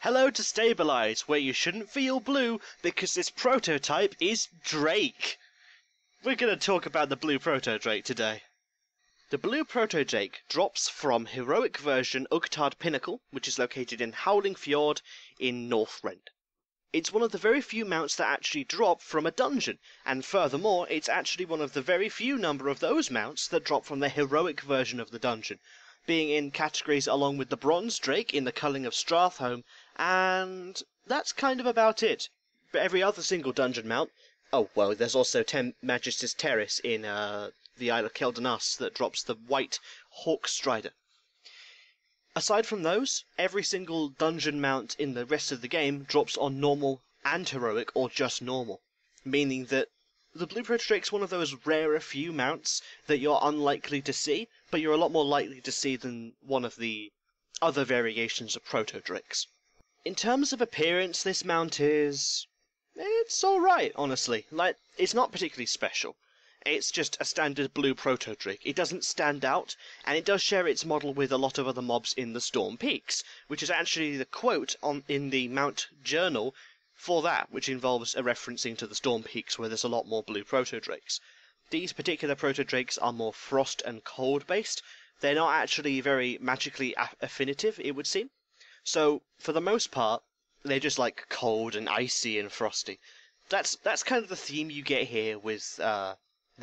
Hello to Stable-Ise, where you shouldn't feel blue because this prototype is Drake. We're going to talk about the Blue Proto-Drake today. The Blue Proto-Drake drops from heroic version Chronakkatar Pinnacle, which is located in Howling Fjord in Northrend. It's one of the very few mounts that actually drop from a dungeon, and furthermore, it's actually one of the very few number of those mounts that drop from the heroic version of the dungeon, being in categories along with the Bronze Drake in the Culling of Stratholme, and that's kind of about it. But every other single dungeon mount, oh well, there's also Majesty's Terrace in the Isle of Keldanas that drops the white Hawk Strider. Aside from those, every single dungeon mount in the rest of the game drops on normal and heroic, or just normal, meaning that the Blue Proto-Drake is one of those rarer few mounts that you're unlikely to see, but you're a lot more likely to see than one of the other variations of Proto-Drakes. In terms of appearance, this mount is... it's alright, honestly. Like, it's not particularly special. It's just a standard Blue Proto-Drake. It doesn't stand out, and it does share its model with a lot of other mobs in the Storm Peaks, which is actually the quote in the mount journal for that, which involves a referencing to the Storm Peaks where there's a lot more Blue Proto-Drakes. These particular Proto-Drakes are more frost and cold based. They're not actually very magically affinitive, it would seem. So, for the most part, they're just like cold and icy and frosty. That's kind of the theme you get here with the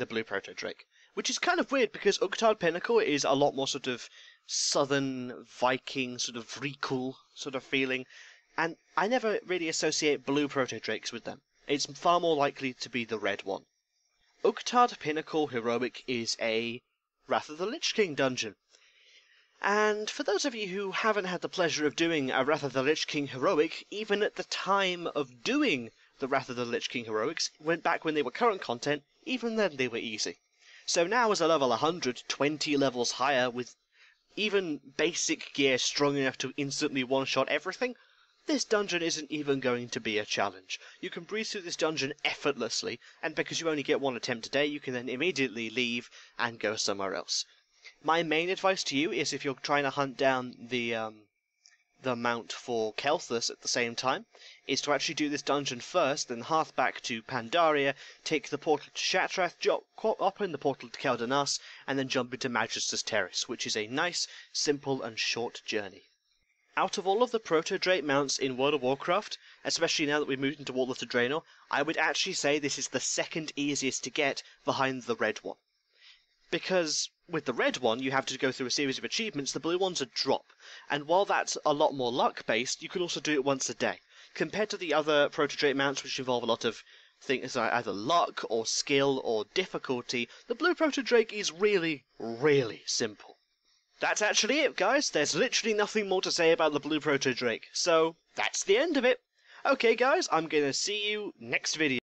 Blue Proto-Drake, which is kind of weird because Chronakkatar Pinnacle is a lot more sort of southern Viking, sort of Vrikul sort of feeling, and I never really associate Blue Proto-Drakes with them. It's far more likely to be the red one. Chronakkatar Pinnacle Heroic is a Wrath of the Lich King dungeon. And for those of you who haven't had the pleasure of doing a Wrath of the Lich King Heroic, even at the time of doing the Wrath of the Lich King Heroics, back when they were current content, even then they were easy. So now as a level 100, 20 levels higher, with even basic gear strong enough to instantly one-shot everything, this dungeon isn't even going to be a challenge. You can breeze through this dungeon effortlessly, and because you only get one attempt a day, you can then immediately leave and go somewhere else. My main advice to you is if you're trying to hunt down the mount for Kelthus at the same time, is to actually do this dungeon first, then hearth back to Pandaria, take the portal to Shatrath, open the portal to Keldanas, and then jump into Majesty's Terrace, which is a nice, simple and short journey. Out of all of the Proto-Drake mounts in World of Warcraft, especially now that we've moved into Wall of Draenor, I would actually say this is the second easiest to get behind the red one. Because with the red one, you have to go through a series of achievements, the blue one's a drop, and while that's a lot more luck-based, you can also do it once a day. Compared to the other Proto-Drake mounts, which involve a lot of things like either luck, or skill, or difficulty, the Blue Proto-Drake is really, really simple. That's actually it, guys. There's literally nothing more to say about the Blue Proto-Drake, so that's the end of it. Okay, guys, I'm going to see you next video.